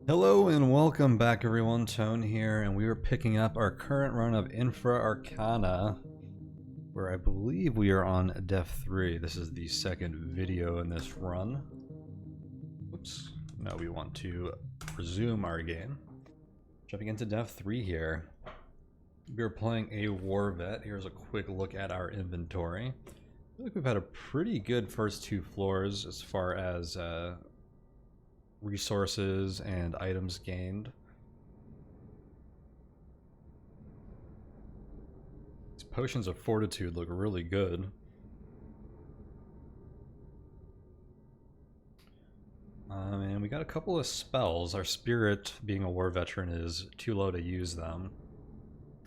Hello and welcome back everyone, Tone here, and we are picking up our current run of Infra Arcana, where I believe we are on Def 3. This is the second video in this run. Oops. Now we want to resume our game. Jumping into Def 3 here. We are playing a War Vet. Here's a quick look at our inventory. I feel like we've had a pretty good first two floors as far as resources and items gained. These potions of fortitude look really good. And we got a couple of spells. Our spirit, being a war veteran, is too low to use them.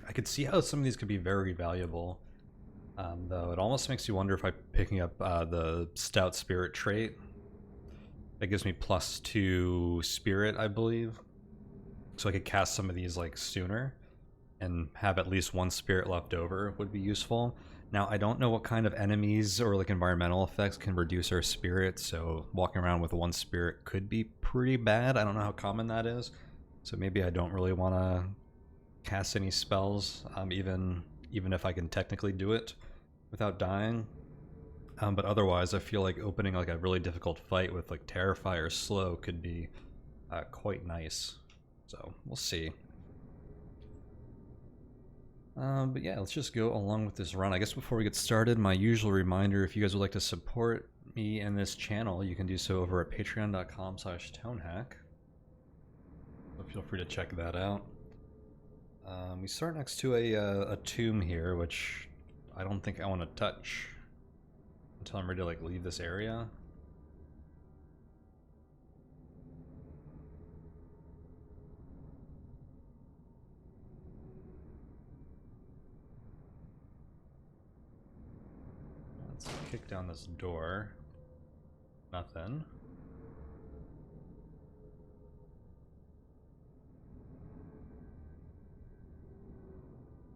I could see how some of these could be very valuable, though it almost makes you wonder if I'm picking up the stout spirit trait. That gives me +2 spirit, I believe. So I could cast some of these like sooner and have at least one spirit left over would be useful. Now, I don't know what kind of enemies or like environmental effects can reduce our spirit, so walking around with one spirit could be pretty bad. I don't know how common that is, so maybe I don't really want to cast any spells, even if I can technically do it without dying. But otherwise, I feel like opening like a really difficult fight with like Terrify or Slow could be quite nice. So we'll see. But yeah, let's just go along with this run. I guess before we get started, my usual reminder, if you guys would like to support me and this channel, you can do so over at patreon.com/tonehack. So feel free to check that out. We start next to a tomb here, which I don't think I want to touch until I'm ready to like leave this area. Let's kick down this door. Nothing.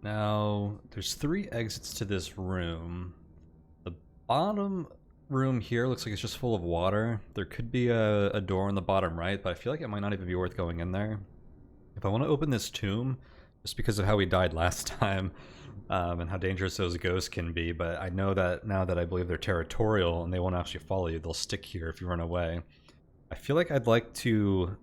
Now, there's 3 exits to this room. The bottom room here looks like it's just full of water. There could be a door on the bottom right, but I feel like it might not even be worth going in there. If I want to open this tomb, just because of how we died last time, and how dangerous those ghosts can be, but I know that now that I believe they're territorial and they won't actually follow you, they'll stick here if you run away. I feel like I'd like to,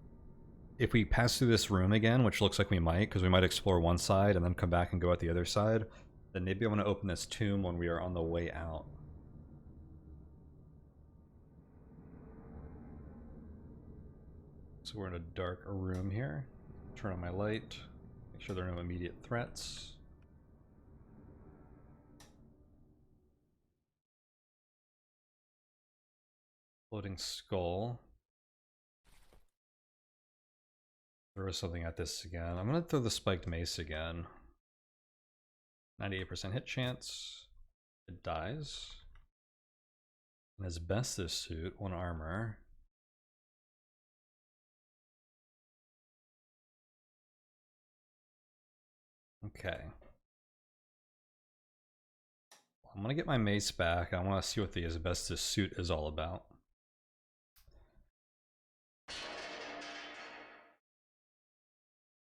if we pass through this room again, which looks like we might, because we might explore one side and then come back and go out the other side, then maybe I want to open this tomb when we are on the way out. So we're in a dark room here. Turn on my light, make sure there are no immediate threats. Floating skull. Throw something at this again. I'm gonna throw the spiked mace again. 98% hit chance. It dies. An asbestos suit, 1 armor. Okay. I'm gonna get my mace back. I want to see what the asbestos suit is all about.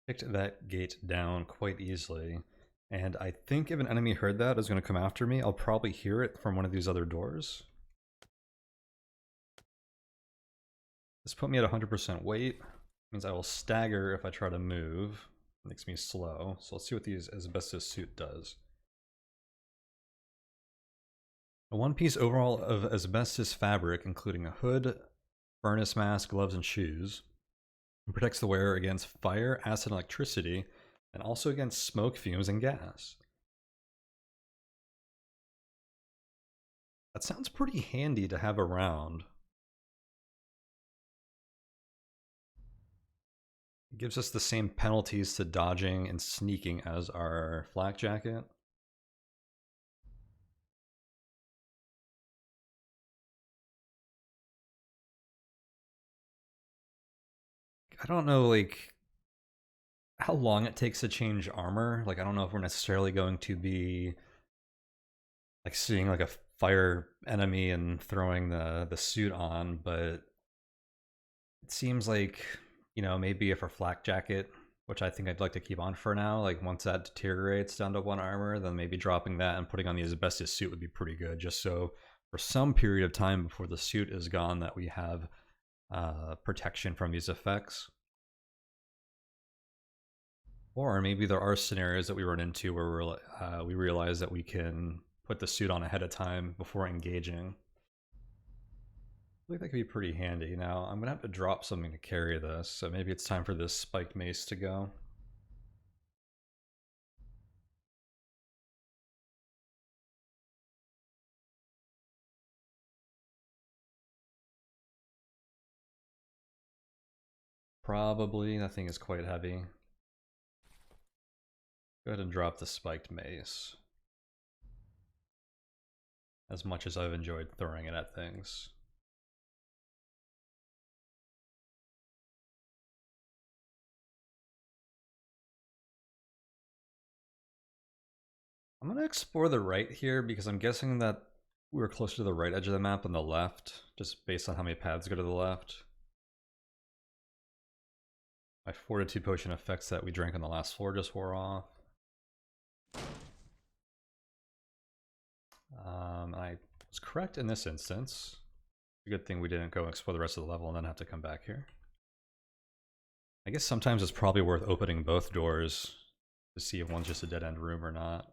Picked that gate down quite easily, and I think if an enemy heard that is going to come after me, I'll probably hear it from one of these other doors. This put me at 100% weight. Means I will stagger if I try to move. It makes me slow. So let's see what the asbestos suit does. A one-piece overall of asbestos fabric, including a hood, furnace mask, gloves, and shoes. It protects the wearer against fire, acid, and electricity, and also against smoke, fumes, and gas. That sounds pretty handy to have around. It gives us the same penalties to dodging and sneaking as our flak jacket. I don't know, like, how long it takes to change armor. Like, I don't know if we're necessarily going to be, like, seeing, like, a fire enemy and throwing the suit on, but It seems like, you know, maybe if our flak jacket, which I think I'd like to keep on for now, like once that deteriorates down to 1 armor, then maybe dropping that and putting on the asbestos suit would be pretty good, just so for some period of time before the suit is gone that we have protection from these effects. Or maybe there are scenarios that we run into where we realize that we can put the suit on ahead of time before engaging. I think that could be pretty handy. Now, I'm going to have to drop something to carry this, so maybe it's time for this spiked mace to go. Probably, that thing is quite heavy. Go ahead and drop the spiked mace. As much as I've enjoyed throwing it at things. I'm going to explore the right here because I'm guessing that we're closer to the right edge of the map than the left, just based on how many paths go to the left. My fortitude potion effects that we drank on the last floor just wore off. I was correct in this instance. A good thing we didn't go explore the rest of the level and then have to come back here. I guess sometimes it's probably worth opening both doors to see if one's just a dead-end room or not.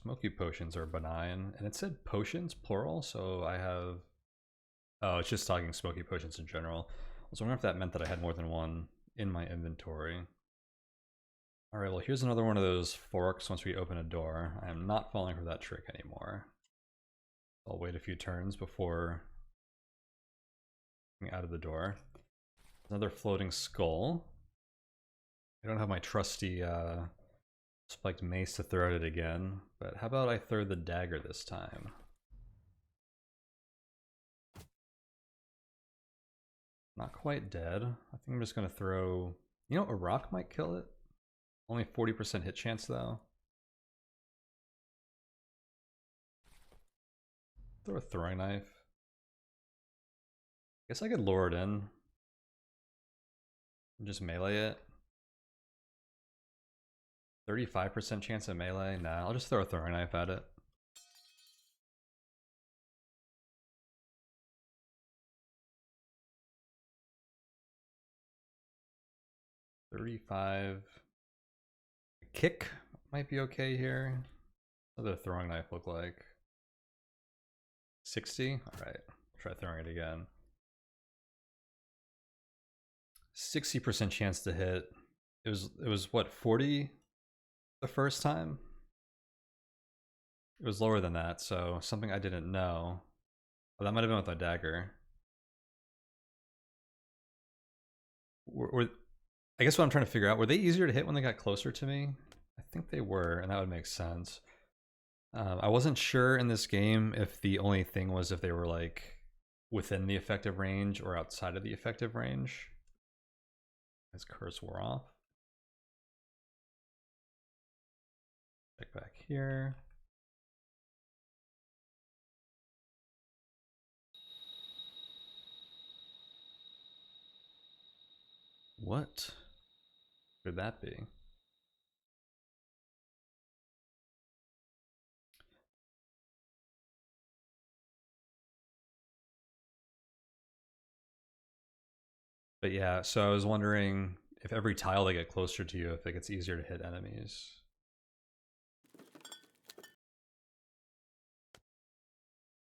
Smoky potions are benign, and it said potions, plural, so I have... Oh, it's just talking smoky potions in general. I was wondering if that meant that I had more than one in my inventory. Alright, well here's another one of those forks once we open a door. I am not falling for that trick anymore. I'll wait a few turns before getting out of the door. Another floating skull. I don't have my trusty spiked mace to throw at it again, but how about I throw the dagger this time? Not quite dead. I think I'm just gonna throw... You know, a rock might kill it. Only 40% hit chance though. Throw a throwing knife. Guess I could lure it in. And just melee it. 35% chance of melee? Nah, I'll just throw a throwing knife at it. $35. A kick might be okay here. What does a throwing knife look like? 60? Alright, try throwing it again. 60% chance to hit. It was what, 40 the first time? It was lower than that, so something I didn't know. Oh, that might have been with my dagger. I guess what I'm trying to figure out, were they easier to hit when they got closer to me? I think they were, and that would make sense. I wasn't sure in this game if the only thing was if they were like within the effective range or outside of the effective range. His curse wore off. Check back here. What could that be? But yeah, so I was wondering if every tile they get closer to you, if it gets easier to hit enemies.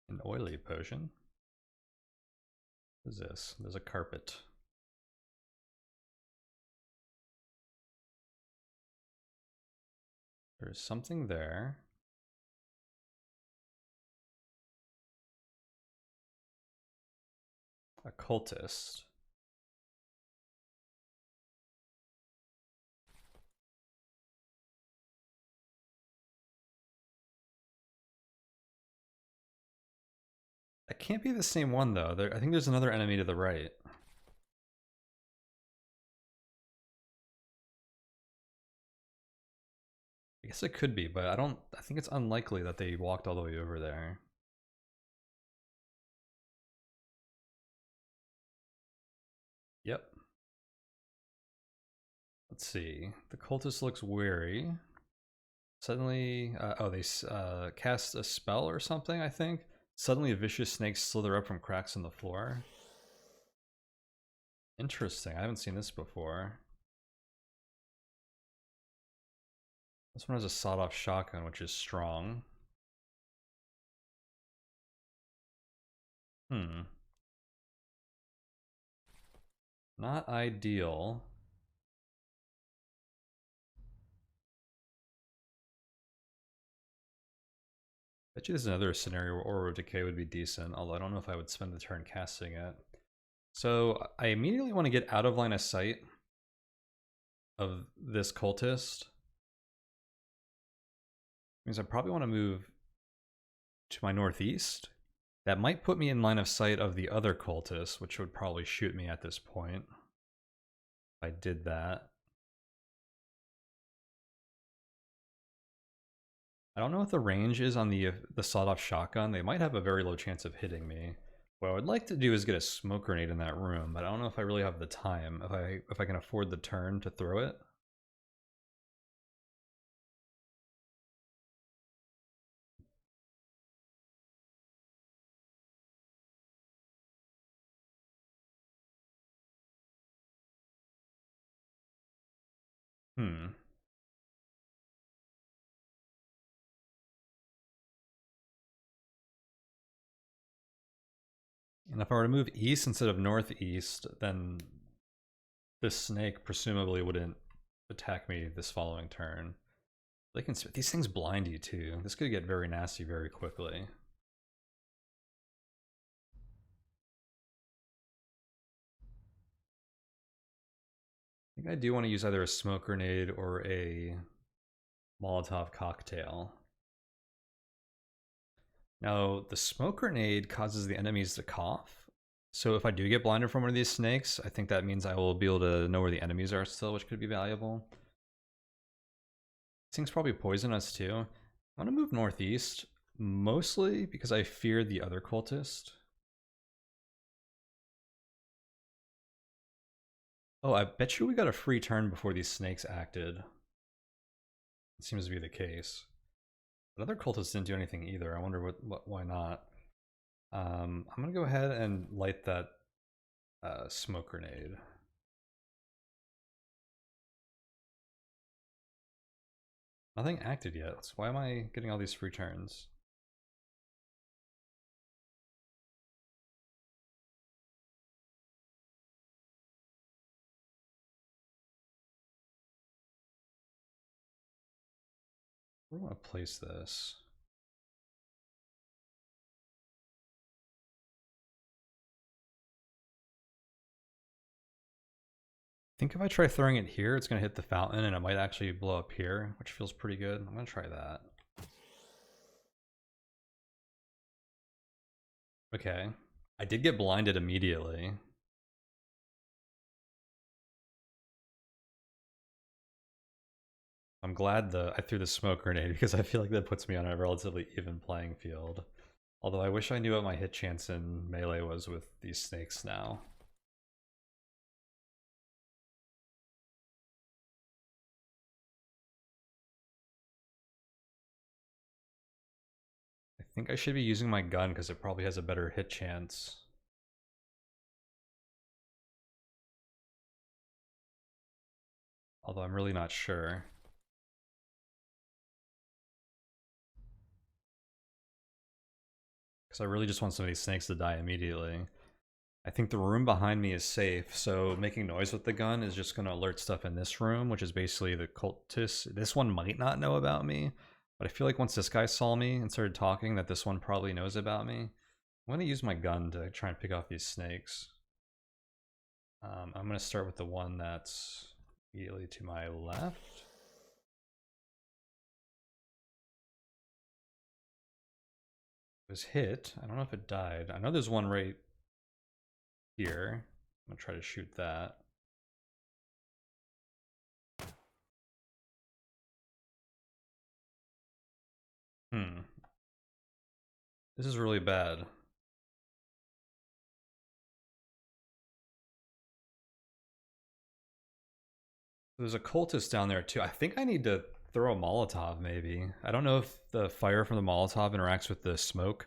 An oily potion? What is this? There's a carpet. There's something there. A cultist. That can't be the same one though. I think there's another enemy to the right. I guess it could be, but I think it's unlikely that they walked all the way over there. Yep. Let's see. The cultist looks weary. Suddenly, they cast a spell or something, I think. Suddenly, a vicious snake slither up from cracks in the floor. Interesting. I haven't seen this before. This one has a sawed-off shotgun, which is strong. Not ideal. Bet you there's another scenario where Aura of Decay would be decent, although I don't know if I would spend the turn casting it. So I immediately want to get out of line of sight of this cultist. Means I probably want to move to my northeast. That might put me in line of sight of the other cultist, which would probably shoot me at this point. If I did that. I don't know what the range is on the sawed-off shotgun. They might have a very low chance of hitting me. What I would like to do is get a smoke grenade in that room, but I don't know if I really have the time, if I can afford the turn to throw it. And if I were to move east instead of northeast, then this snake presumably wouldn't attack me this following turn. They can. These things blind you too. This could get very nasty very quickly. I think I do want to use either a smoke grenade or a Molotov cocktail. Now, the smoke grenade causes the enemies to cough. So if I do get blinded from one of these snakes, I think that means I will be able to know where the enemies are still, which could be valuable. This thing's probably poisonous too. I want to move northeast, mostly because I fear the other cultist. Oh, I bet you we got a free turn before these snakes acted. It seems to be the case. But other cultists didn't do anything either. I wonder why not. I'm gonna go ahead and light that smoke grenade. Nothing acted yet. So why am I getting all these free turns? Where do I want to place this? I think if I try throwing it here, it's going to hit the fountain and it might actually blow up here, which feels pretty good. I'm going to try that. Okay. I did get blinded immediately. I'm glad I threw the smoke grenade because I feel like that puts me on a relatively even playing field. Although I wish I knew what my hit chance in melee was with these snakes now. I think I should be using my gun because it probably has a better hit chance. Although I'm really not sure. Because I really just want some of these snakes to die immediately. I think the room behind me is safe, so making noise with the gun is just going to alert stuff in this room, which is basically the cultist. This one might not know about me, but I feel like once this guy saw me and started talking that this one probably knows about me. I'm going to use my gun to try and pick off these snakes. I'm going to start with the one that's immediately to my left. It was hit. I don't know if it died. I know there's one right here. I'm going to try to shoot that. Hmm. This is really bad. There's a cultist down there too. I think I need to throw a Molotov maybe. I don't know if the fire from the Molotov interacts with the smoke.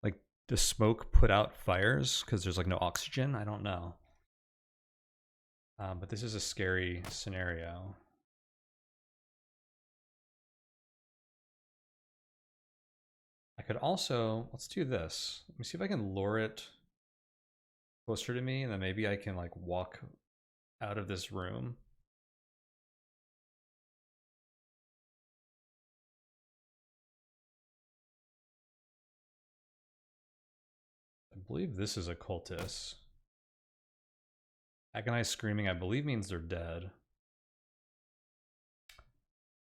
Like, does smoke put out fires because there's like no oxygen? I don't know. But this is a scary scenario. I could also, let's do this. Let me see if I can lure it closer to me, and then maybe I can like walk out of this room. I believe this is a cultist. Agonized screaming, I believe, means they're dead.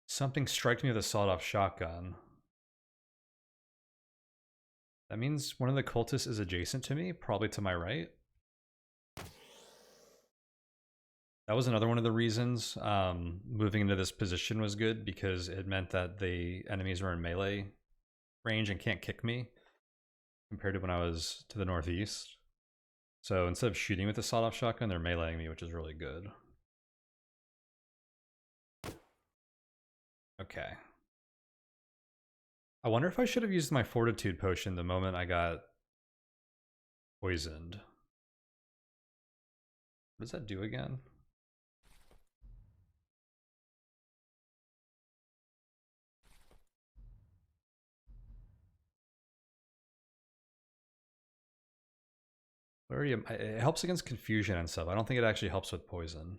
Something strikes me with a sawed-off shotgun. That means one of the cultists is adjacent to me, probably to my right. That was another one of the reasons moving into this position was good, because it meant that the enemies were in melee range and can't kick me, compared to when I was to the northeast. So instead of shooting with the sawed-off shotgun, they're meleeing me, which is really good. Okay. I wonder if I should have used my fortitude potion the moment I got poisoned. What does that do again? Where are you? It helps against confusion and stuff. I don't think it actually helps with poison.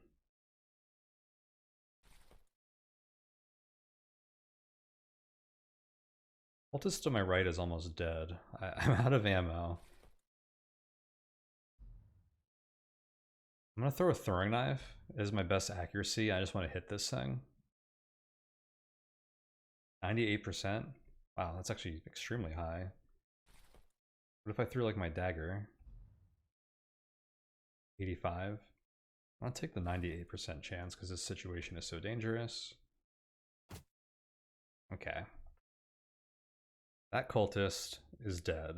Cultist to my right is almost dead. I'm out of ammo. I'm gonna throw a throwing knife. It is my best accuracy. I just want to hit this thing. 98%. Wow, that's actually extremely high. What if I threw like my dagger? 85. I'm gonna take the 98% chance because this situation is so dangerous. Okay. That cultist is dead.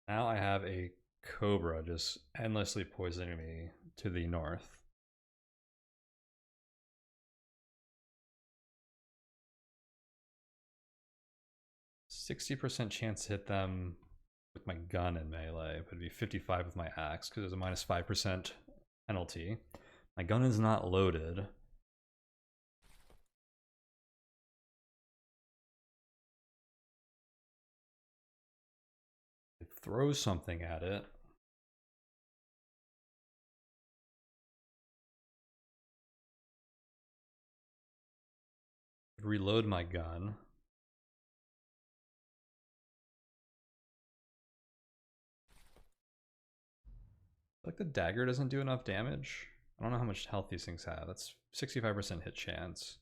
Now I have a cobra just endlessly poisoning me to the north. 60% chance to hit them with my gun in melee, but it'd be 55 with my axe because there's a minus 5% penalty. My gun is not loaded. It throws something at it. Reload my gun. Like the dagger doesn't do enough damage. I don't know how much health these things have. That's 65% hit chance.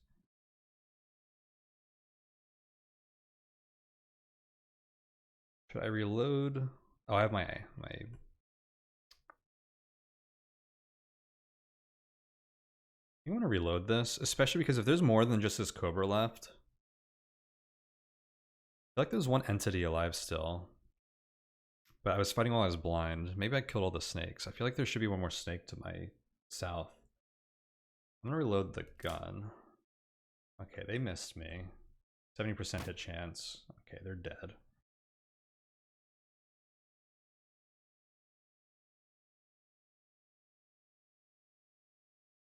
Should I reload? Oh, I have my You want to reload this, especially because if there's more than just this cobra left, I feel like there's one entity alive still. But I was fighting while I was blind. Maybe I killed all the snakes. I feel like there should be one more snake to my south. I'm gonna reload the gun. Okay, they missed me. 70% hit chance. Okay, they're dead.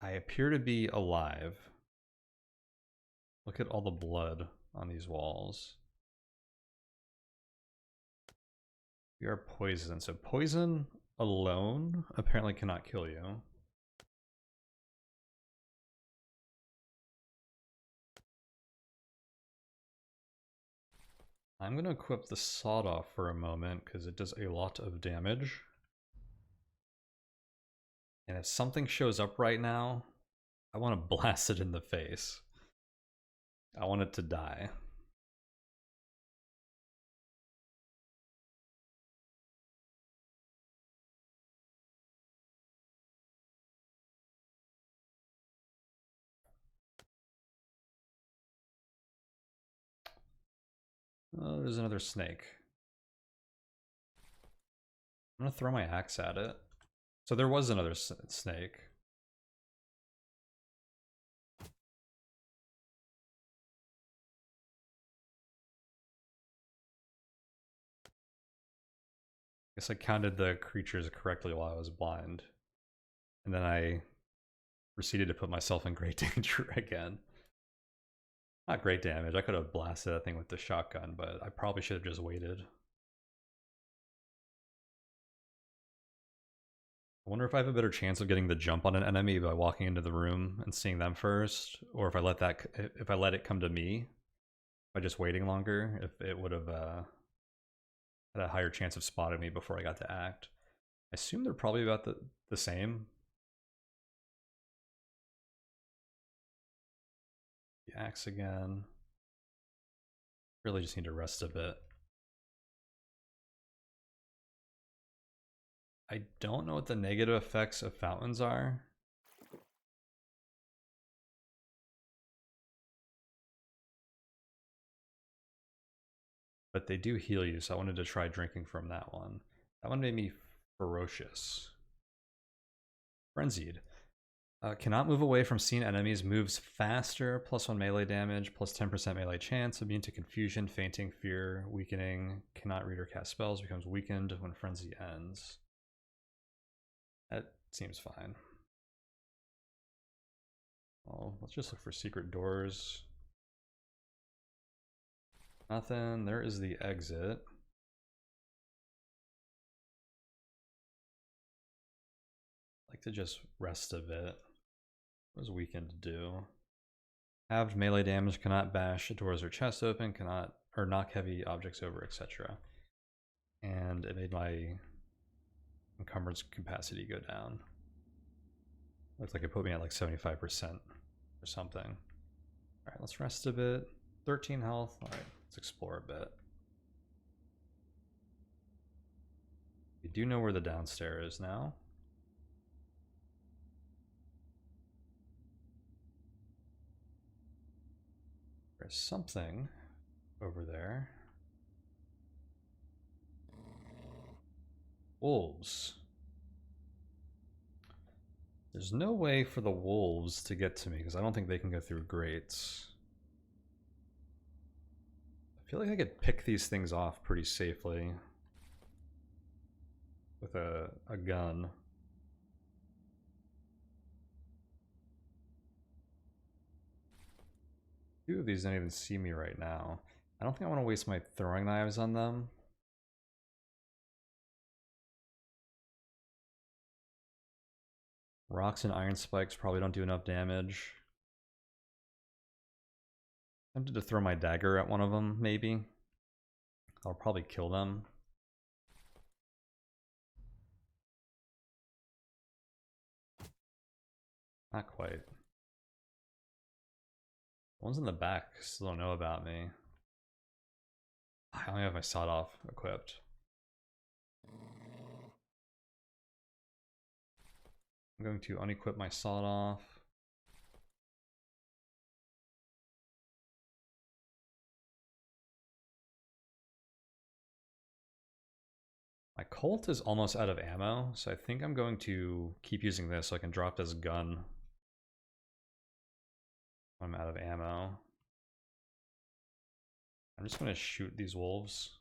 I appear to be alive. Look at all the blood on these walls. We are poisoned. So poison alone apparently cannot kill you. I'm going to equip the sawed-off for a moment because it does a lot of damage. And if something shows up right now, I want to blast it in the face. I want it to die. Oh, there's another snake. I'm gonna throw my axe at it. So there was another snake. I guess I counted the creatures correctly while I was blind. And then I proceeded to put myself in great danger again. Not great damage. I could have blasted that thing with the shotgun, but I probably should have just waited. I wonder if I have a better chance of getting the jump on an enemy by walking into the room and seeing them first, or if I let it come to me by just waiting longer, if it would have had a higher chance of spotting me before I got to act. I assume they're probably about the same. The axe again. Really just need to rest a bit. I don't know what the negative effects of fountains are. But they do heal you, so I wanted to try drinking from that one. That one made me ferocious. Frenzied. Cannot move away from seen enemies, moves faster, +1 melee damage, +10% melee chance, immune to confusion, fainting, fear, weakening, cannot read or cast spells, becomes weakened when frenzy ends. That seems fine. Well, let's just look for secret doors. Nothing. There is the exit. I'd like to just rest a bit. What does weakened do? Halved melee damage, cannot bash doors or chests open, cannot or knock heavy objects over, etc. And it made my encumbrance capacity go down. Looks like it put me at like 75% or something. Alright, let's rest a bit. 13 health. Alright, let's explore a bit. We do know where the downstairs is now. There's something over there. Wolves. There's no way for the wolves to get to me because I don't think they can go through grates. I feel like I could pick these things off pretty safely with a gun. Two of these don't even see me right now. I don't think I want to waste my throwing knives on them. Rocks and iron spikes probably don't do enough damage. I'm tempted to throw my dagger at one of them, maybe. I'll probably kill them. Not quite. The ones in the back still don't know about me. I only have my sawed off equipped. I'm going to unequip my sawed off. My Colt is almost out of ammo, so I think I'm going to keep using this so I can drop this gun when I'm out of ammo. I'm just going to shoot these wolves.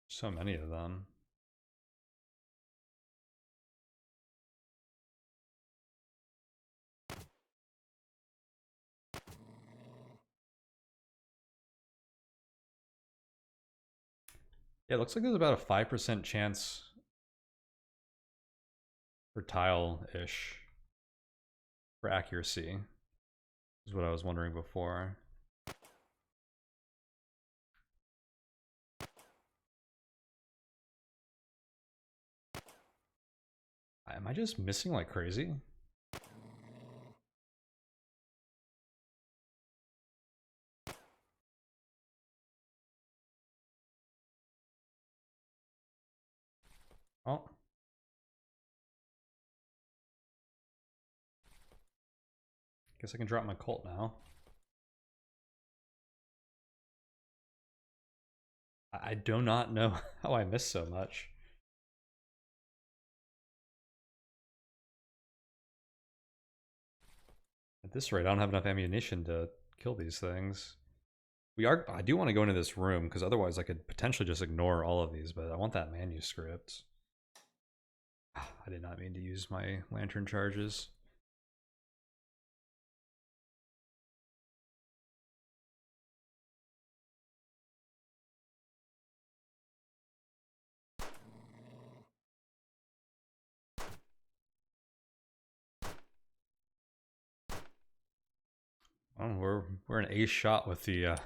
So many of them. Yeah, it looks like there's about a 5% chance for tile-ish for accuracy, is what I was wondering before. Am I just missing like crazy? Oh. Guess I can drop my Colt now. I do not know how I missed so much. At this rate, I don't have enough ammunition to kill these things. I do want to go into this room, because otherwise I could potentially just ignore all of these, but I want that manuscript. I did not mean to use my lantern charges. Oh, we're an ace shot with the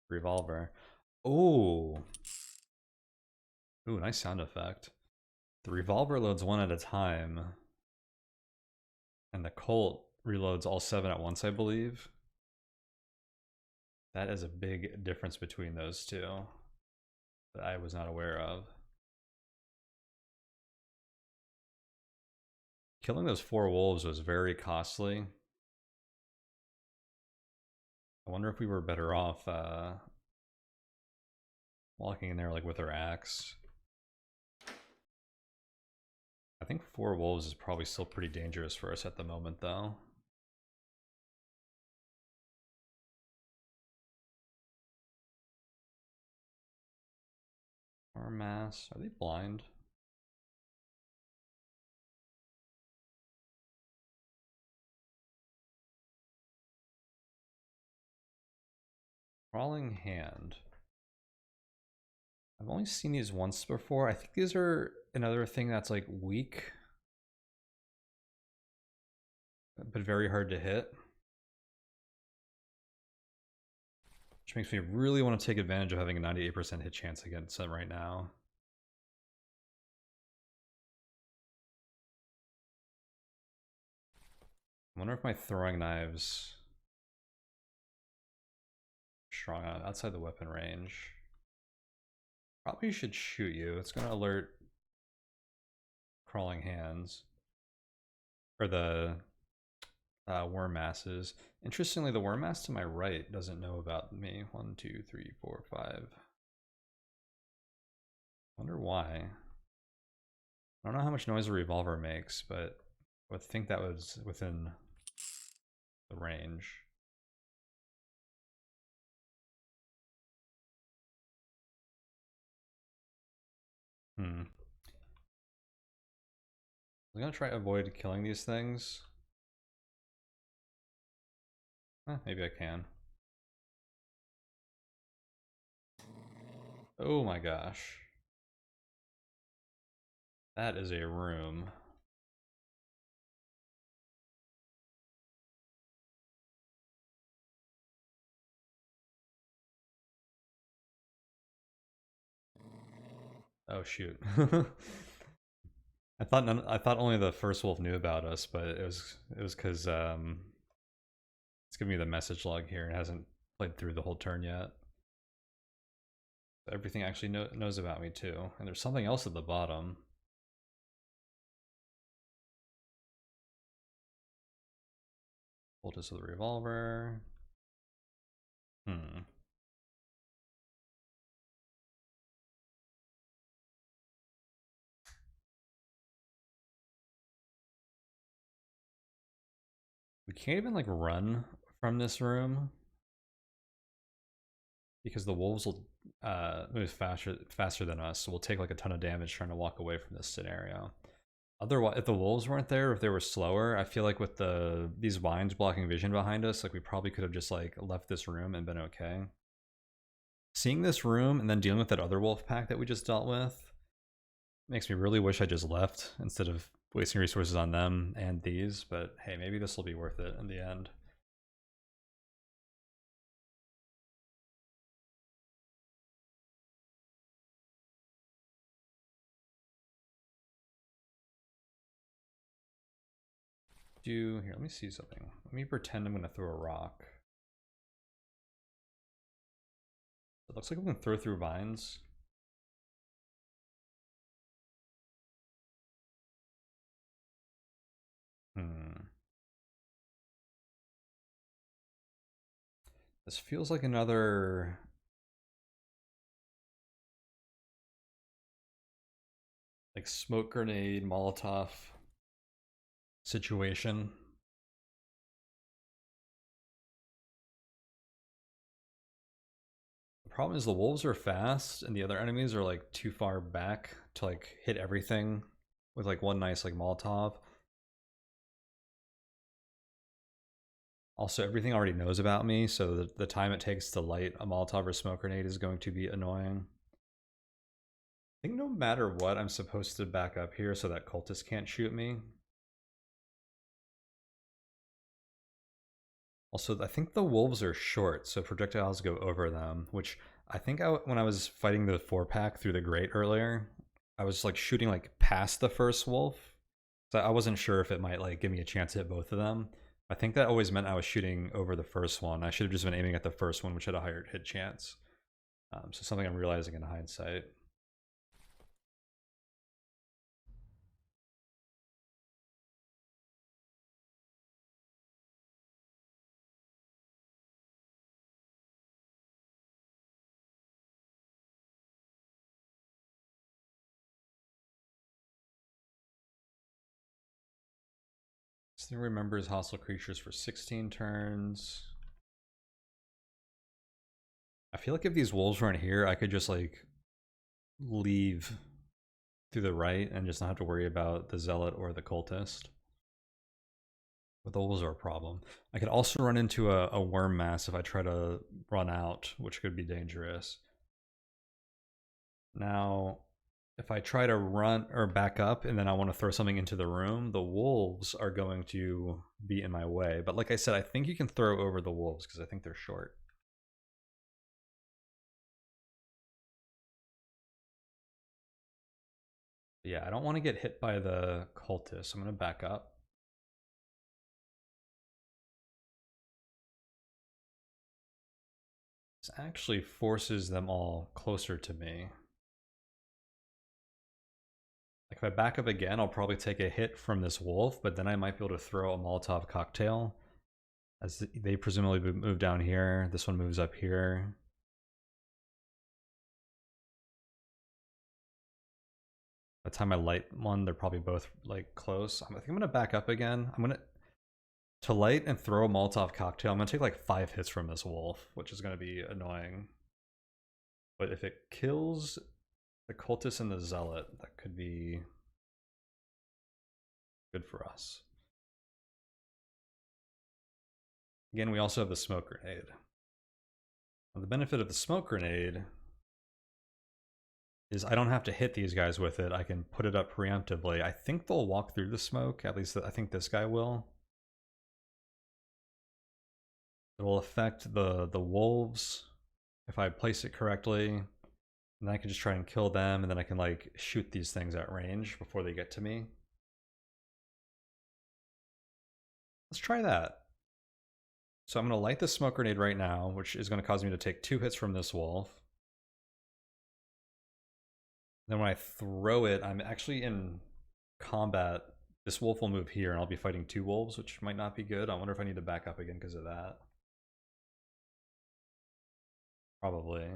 revolver. Oh, ooh, nice sound effect. The revolver loads one at a time, and the Colt reloads all 7 at once, I believe. That is a big difference between those two that I was not aware of. Killing those 4 wolves was very costly. I wonder if we were better off walking in there like with our axe. I think 4 wolves is probably still pretty dangerous for us at the moment, though. Our mass, are they blind? Crawling hand. I've only seen these once before. I think these are another thing that's like weak, but very hard to hit. Which makes me really want to take advantage of having a 98% hit chance against them right now. I wonder if my throwing knives are strong outside the weapon range. Probably should shoot you. It's going to alert crawling hands. Or the worm masses. Interestingly, the worm mass to my right doesn't know about me. 1, 2, 3, 4, 5. Wonder why. I don't know how much noise a revolver makes, but I would think that was within the range. I'm gonna try to avoid killing these things. Maybe I can. Oh my gosh. That is a room. Oh shoot. I thought only the first wolf knew about us, but it was because it's giving me the message log here and hasn't played through the whole turn yet. Everything actually knows about me too, and there's something else at the bottom. Cultist of the revolver. We can't even like run from this room because the wolves will move faster than us, so we'll take like a ton of damage trying to walk away from this scenario. Otherwise, if the wolves weren't there, if they were slower, I feel like with these vines blocking vision behind us, like we probably could have just like left this room and been okay. Seeing this room and then dealing with that other wolf pack that we just dealt with makes me really wish I just left instead of wasting resources on them and these, but hey, maybe this will be worth it in the end. Here, let me see something. Let me pretend I'm gonna throw a rock. It looks like we can throw through vines. This feels like another like smoke grenade Molotov situation. The problem is the wolves are fast and the other enemies are like too far back to like hit everything with like one nice like Molotov. Also, everything already knows about me, so the time it takes to light a Molotov or smoke grenade is going to be annoying. I think no matter what, I'm supposed to back up here so that cultist can't shoot me. Also, I think the wolves are short, so projectiles go over them, which I think when I was fighting the 4-pack through the grate earlier, I was like shooting like past the first wolf. So I wasn't sure if it might like give me a chance to hit both of them. I think that always meant I was shooting over the first one. I should have just been aiming at the first one, which had a higher hit chance. So something I'm realizing in hindsight. Still remembers hostile creatures for 16 turns. I feel like if these wolves weren't here, I could just like leave through the right and just not have to worry about the zealot or the cultist. But the wolves are a problem. I could also run into a worm mass if I try to run out, which could be dangerous. Now, if I try to run or back up and then I want to throw something into the room, the wolves are going to be in my way. But like I said, I think you can throw over the wolves because I think they're short. Yeah, I don't want to get hit by the cultist. So I'm going to back up. This actually forces them all closer to me. Like if I back up again, I'll probably take a hit from this wolf, but then I might be able to throw a Molotov cocktail as they presumably move down here. This one moves up here. By the time I light one, they're probably both like close. I think I'm gonna back up again. I'm gonna to light and throw a Molotov cocktail. I'm gonna take like 5 hits from this wolf, which is gonna be annoying. But if it kills the cultist and the zealot, that could be good for us. Again, we also have the smoke grenade. Now, the benefit of the smoke grenade is I don't have to hit these guys with it. I can put it up preemptively. I think they'll walk through the smoke. At least I think this guy will. It will affect the wolves if I place it correctly. And then I can just try and kill them, and then I can like shoot these things at range before they get to me. Let's try that. So I'm going to light the smoke grenade right now, which is going to cause me to take 2 hits from this wolf. Then when I throw it, I'm actually in combat. This wolf will move here, and I'll be fighting 2 wolves, which might not be good. I wonder if I need to back up again because of that. Probably.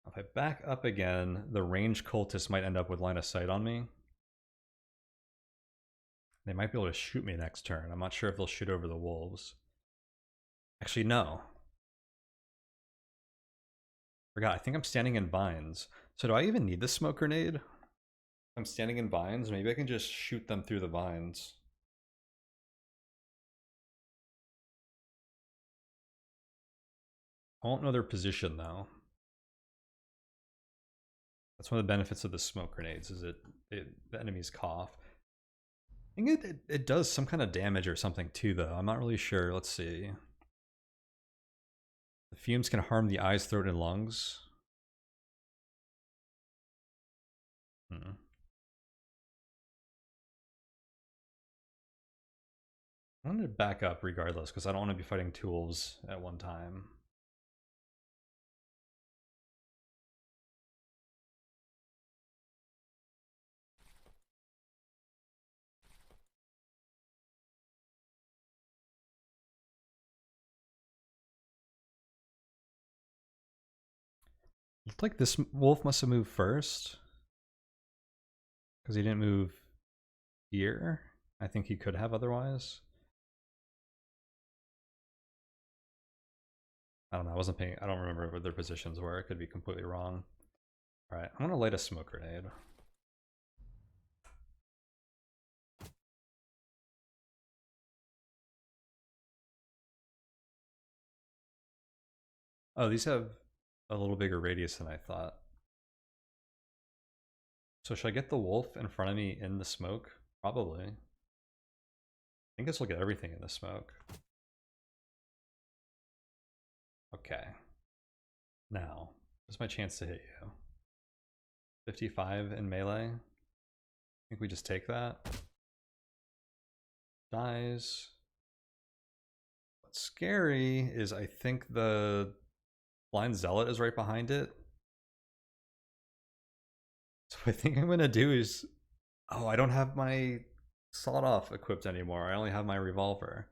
If I back up again, the ranged cultists might end up with line of sight on me. They might be able to shoot me next turn. I'm not sure if they'll shoot over the wolves. Actually, no. Forgot, I think I'm standing in vines. So do I even need the smoke grenade? If I'm standing in vines, maybe I can just shoot them through the vines. I won't know their position though. That's one of the benefits of the smoke grenades, is the enemies cough. I think it does some kind of damage or something too though. I'm not really sure. Let's see. The fumes can harm the eyes, throat, and lungs. Hmm. I'm going to back up regardless because I don't want to be fighting 2 wolves at one time. Looked like this wolf must have moved first. Because he didn't move here. I think he could have otherwise. I don't know, I don't remember what their positions were. I could be completely wrong. Alright, I'm gonna light a smoke grenade. Oh, these have a little bigger radius than I thought. So should I get the wolf in front of me in the smoke? Probably. I think this will get everything in the smoke. Okay. Now, this is my chance to hit you. 55 in melee. I think we just take that. Dies. What's scary is I think the blind zealot is right behind it. So what I think I'm gonna do is, oh, I don't have my sawed-off equipped anymore. I only have my revolver.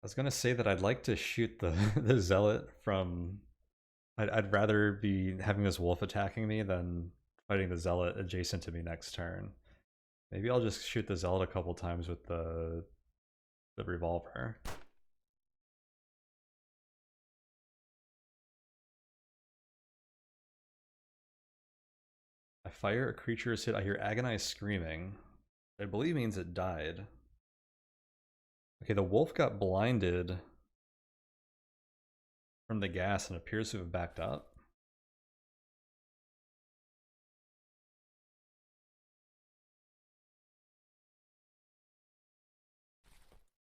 I was gonna say that I'd like to shoot the the zealot from. I'd rather be having this wolf attacking me than fighting the zealot adjacent to me next turn. Maybe I'll just shoot the zealot a couple times with the revolver. I fire, a creature is hit, I hear agonized screaming. I believe means it died. Okay, the wolf got blinded from the gas and appears to have backed up.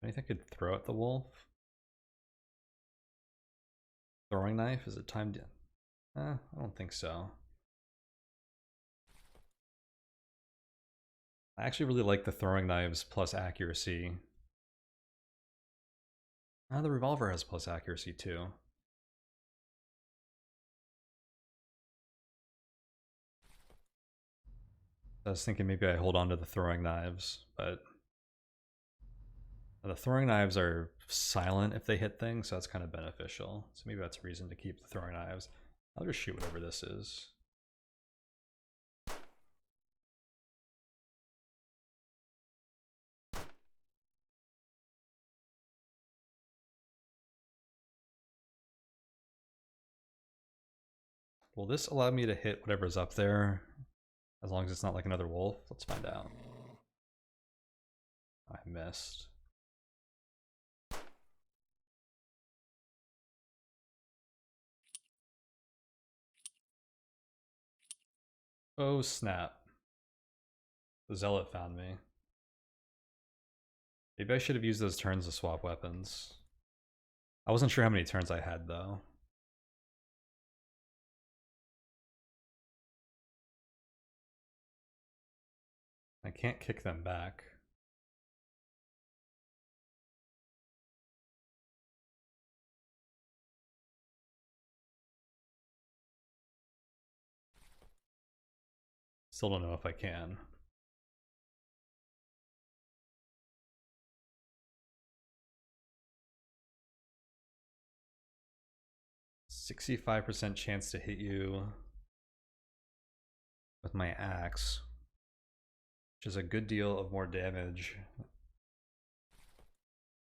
Anything I could throw at the wolf? Throwing knife? Is it timed? I don't think so. I actually really like the throwing knives plus accuracy. The revolver has plus accuracy too. I was thinking maybe I hold on to the throwing knives, but the throwing knives are silent if they hit things, so that's kind of beneficial. So maybe that's a reason to keep the throwing knives. I'll just shoot whatever this is. Will this allow me to hit whatever's up there? As long as it's not like another wolf? Let's find out. I missed. Oh snap. The zealot found me. Maybe I should have used those turns to swap weapons. I wasn't sure how many turns I had though. I can't kick them back. Still don't know if I can. "65% chance to hit you with my axe, which is a good deal of more damage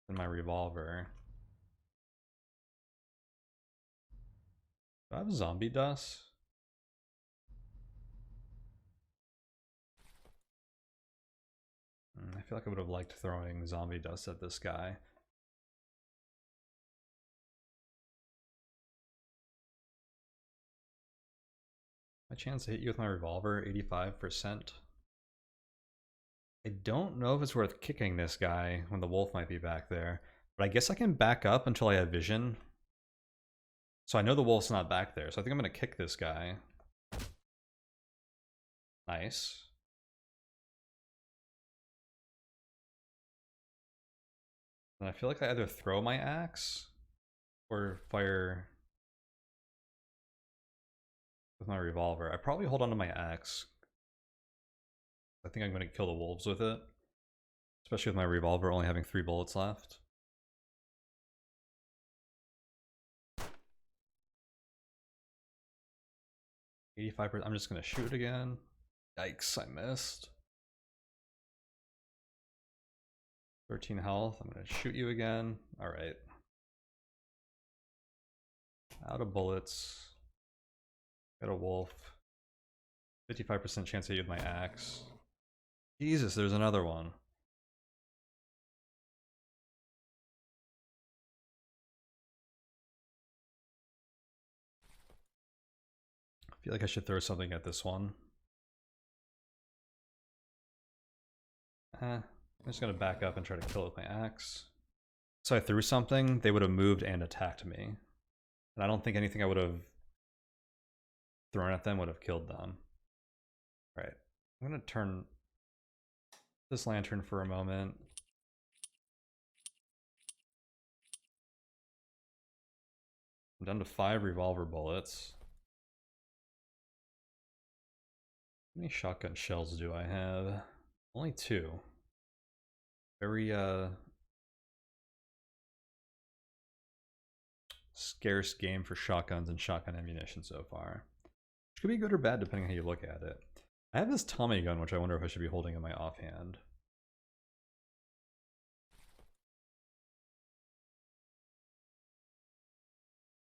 than my revolver." Do I have zombie dust? I feel like I would have liked throwing zombie dust at this guy. My chance to hit you with my revolver, 85%. I don't know if it's worth kicking this guy when the wolf might be back there, but I guess I can back up until I have vision. So I know the wolf's not back there, so I think I'm going to kick this guy. Nice. And I feel like I either throw my axe or fire with my revolver. I probably hold on to my axe. I think I'm going to kill the wolves with it. Especially with my revolver only having 3 bullets left. 85%. I'm just gonna shoot again. Yikes, I missed. 13 health. I'm gonna shoot you again. Alright. Out of bullets. Got a wolf. 55% chance to hit with my axe. Jesus, there's another one. I feel like I should throw something at this one. I'm just gonna back up and try to kill it with my axe. So I threw something, they would have moved and attacked me. And I don't think anything I would have thrown at them would have killed them. Right. I'm gonna turn this lantern for a moment. I'm down to 5 revolver bullets. How many shotgun shells do I have? Only 2. Very scarce game for shotguns and shotgun ammunition so far. Which could be good or bad depending on how you look at it. I have this Tommy gun, which I wonder if I should be holding in my offhand.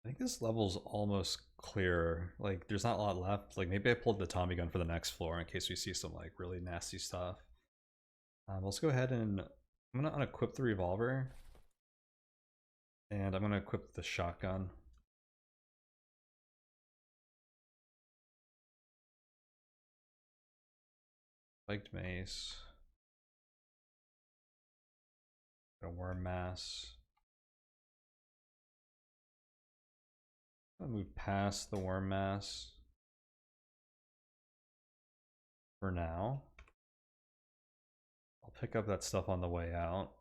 I think this level's almost clear. Like, there's not a lot left. Like, maybe I pulled the Tommy gun for the next floor in case we see some, like, really nasty stuff. Let's go ahead and... I'm gonna unequip the revolver. And I'm gonna equip the shotgun. Spiked mace. Got a worm mass. I'll move past the worm mass for now. I'll pick up that stuff on the way out.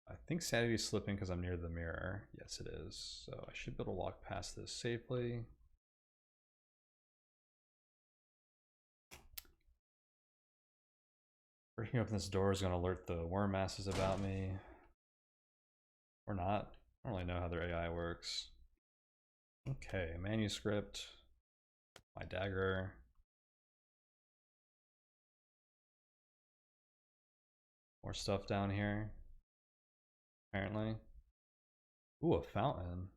I think sanity's slipping because I'm near the mirror. Yes, it is. So I should be able to walk past this safely. Breaking open this door is going to alert the worm masses about me. Or not. I don't really know how their AI works. Okay, manuscript. My dagger. More stuff down here. Apparently. Ooh, a fountain.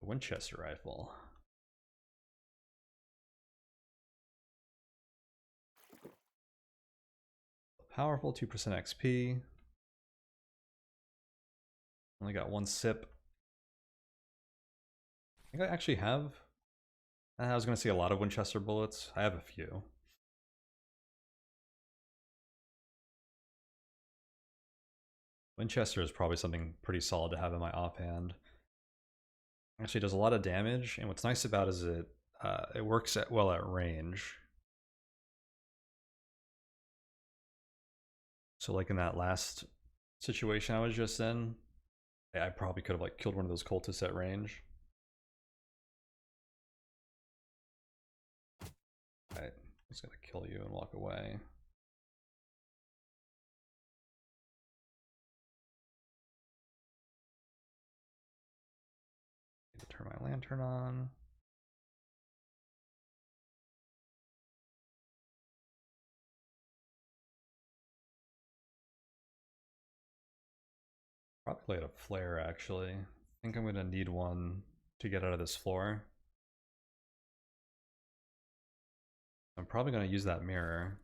A Winchester rifle. Powerful, 2% XP. Only got 1 sip. I think I actually have... I was going to say a lot of Winchester bullets. I have a few. Winchester is probably something pretty solid to have in my offhand. Actually does a lot of damage, and what's nice about it is it works well at range. So like in that last situation I was just in, I probably could have like killed one of those cultists at range. Alright, I'm just gonna kill you and walk away. Need to turn my lantern on. Probably light a flare actually. I think I'm gonna need one to get out of this floor. I'm probably gonna use that mirror.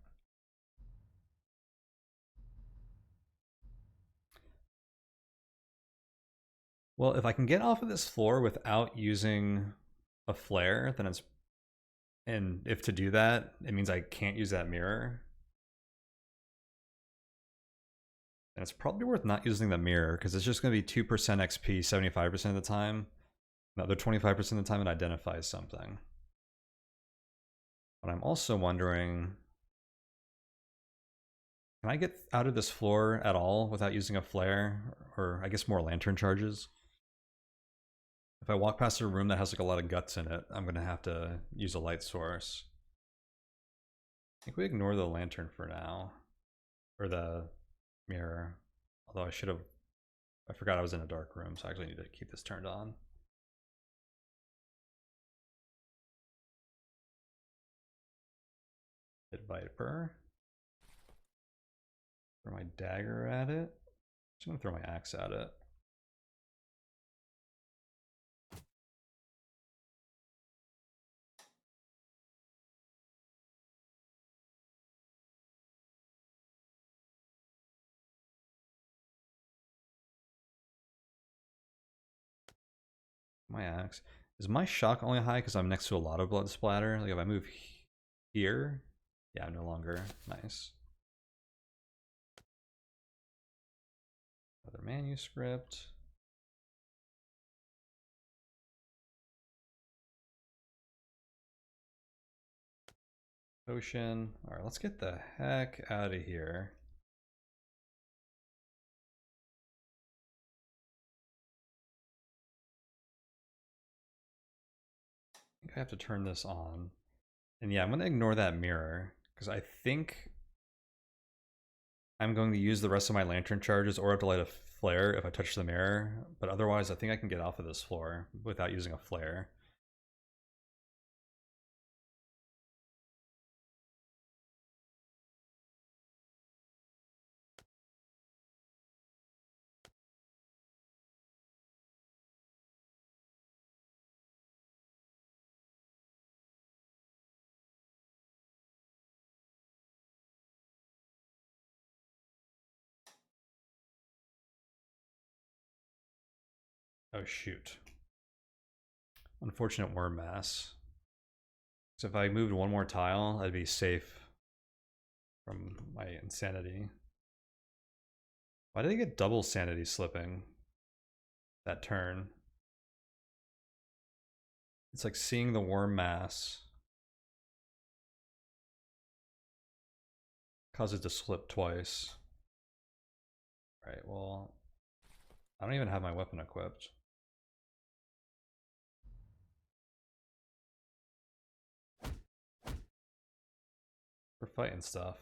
Well, if I can get off of this floor without using a flare, then it's... And if to do that, it means I can't use that mirror. And it's probably worth not using the mirror, because it's just going to be 2% XP 75% of the time. Another 25% of the time it identifies something. But I'm also wondering... Can I get out of this floor at all without using a flare? Or I guess more lantern charges? If I walk past a room that has like a lot of guts in it, I'm going to have to use a light source. I think we ignore the lantern for now. Or the mirror. Although I should have I forgot I was in a dark room, so I actually need to keep this turned on. Hit Viper. Throw my dagger at it. Just gonna throw my axe at it. My axe. Is my shock only high because I'm next to a lot of blood splatter? Like if I move here, yeah, no longer. Nice. Another manuscript. Potion. Alright, let's get the heck out of here. I think I have to turn this on. And yeah, I'm going to ignore that mirror, because I think I'm going to use the rest of my lantern charges or have to light a flare if I touch the mirror. But otherwise, I think I can get off of this floor without using a flare. Oh shoot. Unfortunate worm mass. So if I moved one more tile, I'd be safe from my insanity. Why did I get double sanity slipping that turn? It's like seeing the worm mass cause it to slip twice. Right, well, I don't even have my weapon equipped. We're fighting stuff.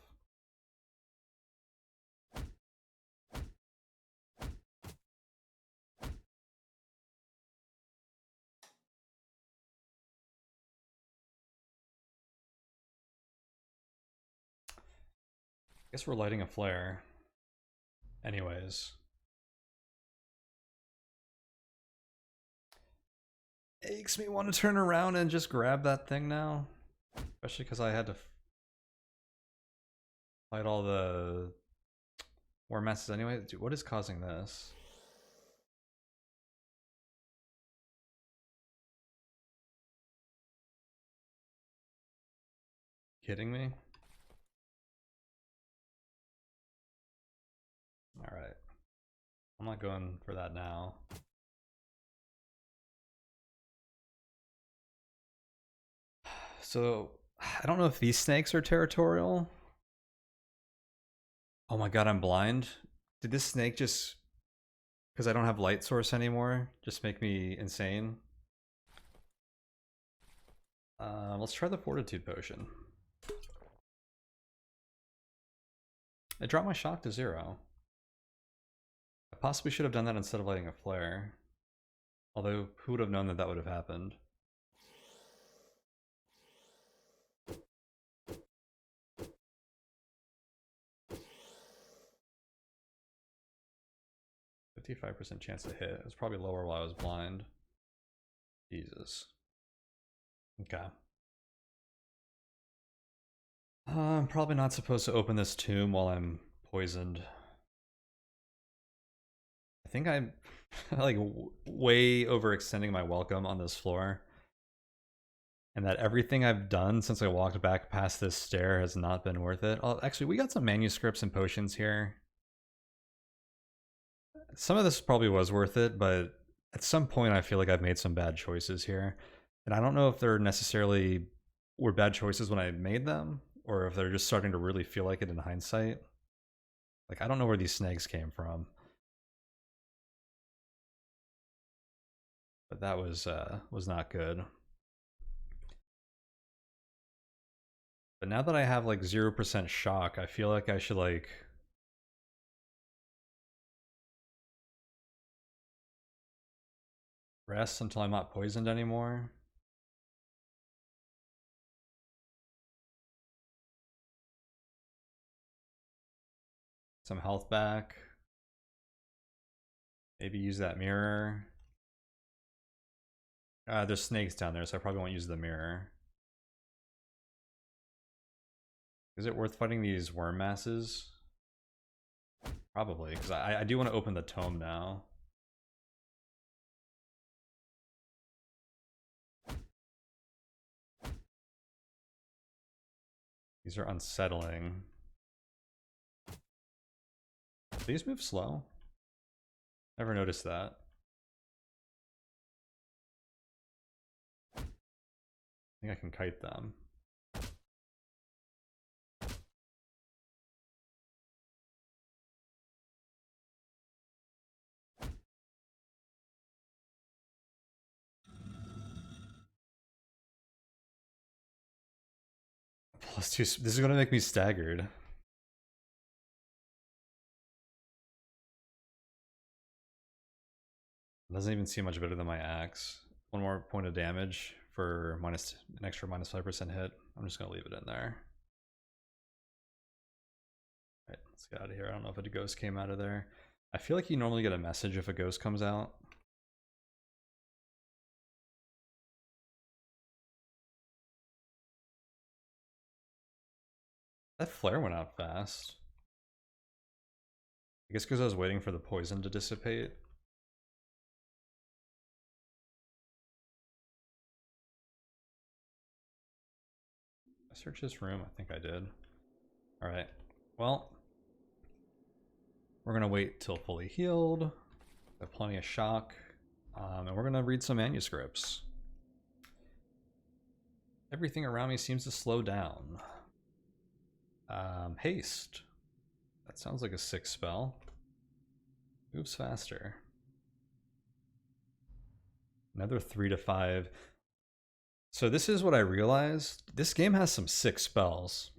Guess we're lighting a flare. Anyways. It makes me want to turn around and just grab that thing now. Especially because I had to fight all the worm masses anyway. Dude, what is causing this? Kidding me? Alright. I'm not going for that now. So, I don't know if these snakes are territorial. Oh my god, I'm blind. Did this snake just, because I don't have light source anymore, just make me insane? Let's try the fortitude potion. I dropped my shock to 0. I possibly should have done that instead of lighting a flare. Although, who would have known that that would have happened? %55% chance to hit. It was probably lower while I was blind. Jesus. Okay. I'm probably not supposed to open this tomb while I'm poisoned. I think I'm like way overextending my welcome on this floor. And that everything I've done since I walked back past this stair has not been worth it. Oh, actually, we got some manuscripts and potions here. Some of this probably was worth it, but at some point I feel like I've made some bad choices here. And I don't know if they're necessarily were bad choices when I made them, or if they're just starting to really feel like it in hindsight. Like, I don't know where these snakes came from. But that was not good. But now that I have like 0% shock, I feel like I should like Rest until I'm not poisoned anymore. Some health back. Maybe use that mirror. There's snakes down there, so I probably won't use the mirror. Is it worth fighting these worm masses? Probably, because I do want to open the tome now. These are unsettling. These move slow. Never noticed that. I think I can kite them. +2. This is gonna make me staggered. Doesn't even seem much better than my axe. One more point of damage for an extra -5% hit. I'm just gonna leave it in there. Alright, let's get out of here. I don't know if a ghost came out of there. I feel like you normally get a message if a ghost comes out. That flare went out fast. I guess because I was waiting for the poison to dissipate. I searched this room? I think I did. Alright, well, we're gonna wait till fully healed. Have plenty of shock. And we're gonna read some manuscripts. Everything around me seems to slow down. Haste. That sounds like a 6 spell. Moves faster. Another 3 to 5. So this is what I realized. This game has some sick spells.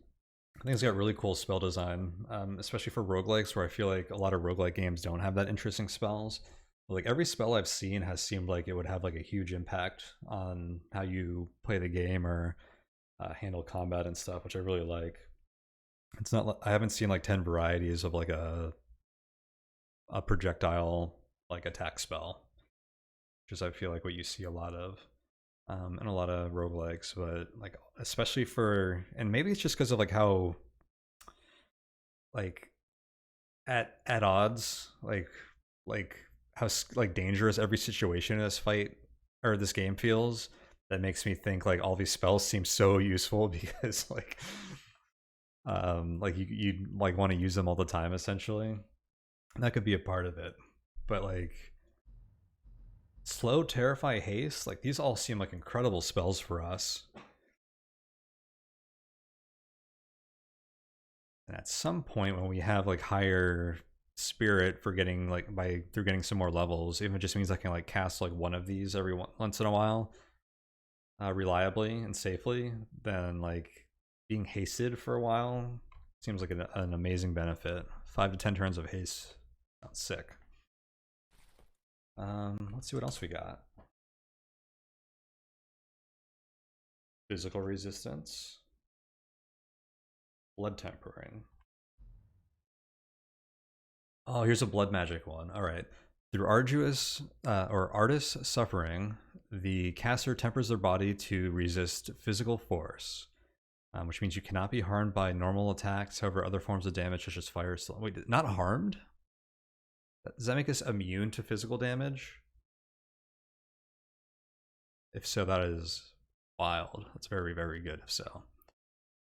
I think it's got really cool spell design, especially for roguelikes, where I feel like a lot of roguelike games don't have that interesting spells. But like every spell I've seen has seemed like it would have like a huge impact on how you play the game or handle combat and stuff, which I really like. It's not. I haven't seen like 10 varieties of like a projectile like attack spell, which is I feel like what you see a lot of in a lot of roguelikes, but like especially for, and maybe it's just because of like how like at odds like how like dangerous every situation in this fight or this game feels, that makes me think like all these spells seem so useful because like you like want to use them all the time essentially. And that could be a part of it, but like slow, terrify, haste, like these all seem like incredible spells for us. And at some point when we have like higher spirit for getting like through getting some more levels, even if it just means I can like cast like one of these every once in a while reliably and safely, then like being hasted for a while seems like an amazing benefit. 5 to 10 turns of haste sounds sick. Let's see what else we got. Physical resistance. Blood tempering. Oh, here's a blood magic one. All right. Through arduous or artist's suffering, the caster tempers their body to resist physical force, which means you cannot be harmed by normal attacks. However, other forms of damage such as fire still... Wait, not harmed? Does that make us immune to physical damage? If so, that is wild. That's very, very good if so.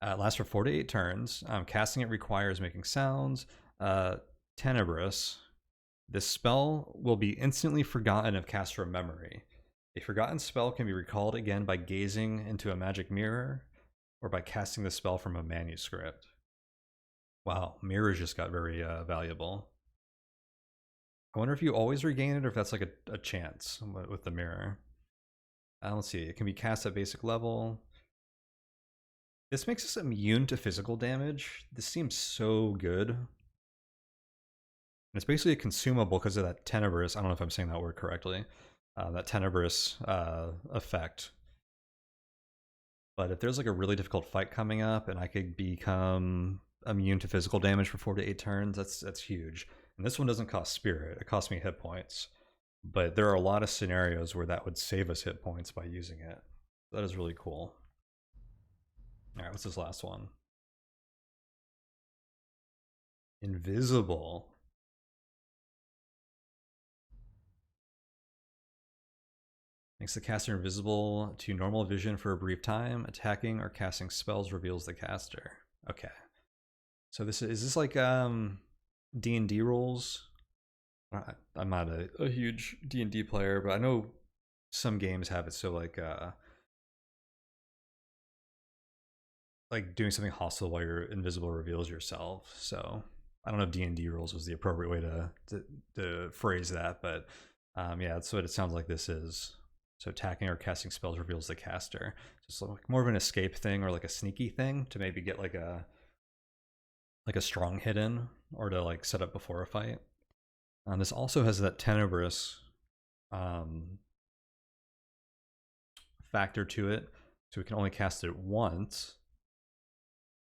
It lasts for 4 to 8 turns. Casting it requires making sounds. Tenebrous. This spell will be instantly forgotten if cast from memory. A forgotten spell can be recalled again by gazing into a magic mirror or by casting the spell from a manuscript. Wow, mirrors just got very valuable. I wonder if you always regain it or if that's like a chance with the mirror. Let's see, it can be cast at basic level. This makes us immune to physical damage. This seems so good. And it's basically a consumable because of that tenebrous. I don't know if I'm saying that word correctly. that tenebrous effect. But if there's like a really difficult fight coming up and I could become immune to physical damage for 4 to 8 turns, that's huge. And this one doesn't cost spirit, it costs me hit points. But there are a lot of scenarios where that would save us hit points by using it. That is really cool. Alright, what's this last one? Invisible. Makes the caster invisible to normal vision for a brief time. Attacking or casting spells reveals the caster. Okay. So this is this like D&D rules? I'm not a huge D&D player, but I know some games have it so like doing something hostile while you're invisible reveals yourself. So I don't know if D&D rules was the appropriate way to phrase that, but yeah, that's what it sounds like this is. So attacking or casting spells reveals the caster. Just like more of an escape thing or like a sneaky thing to maybe get like a strong hit in or to like set up before a fight. This also has that tenebrous factor to it, so we can only cast it once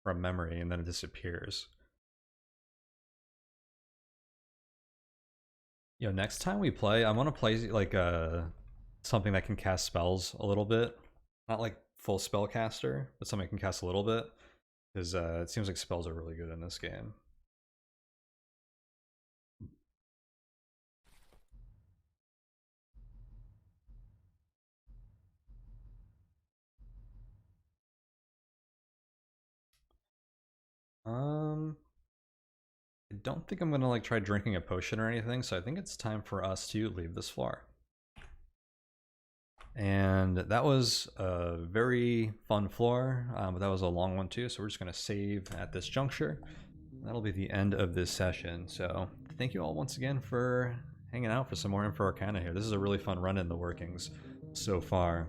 from memory and then it disappears. You know, next time we play, I want to play like something that can cast spells a little bit, not like full spellcaster, but something that can cast a little bit, because it seems like spells are really good in this game. I don't think I'm gonna like try drinking a potion or anything, so I think it's time for us to leave this floor. And that was a very fun floor, but that was a long one too, so we're just gonna save at this juncture. That'll be the end of this session, so thank you all once again for hanging out for some more Infra Arcana here. This is a really fun run in the workings so far.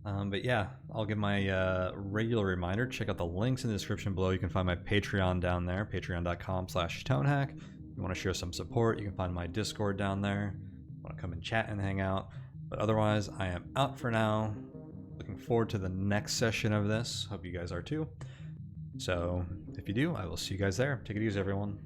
But yeah, I'll give my regular reminder. Check out the links in the description below. You can find my Patreon down there, patreon.com/tonehack. If you want to show some support, you can find my Discord down there. If you want to come and chat and hang out. But otherwise, I am out for now. Looking forward to the next session of this. Hope you guys are too. So if you do, I will see you guys there. Take it easy, everyone.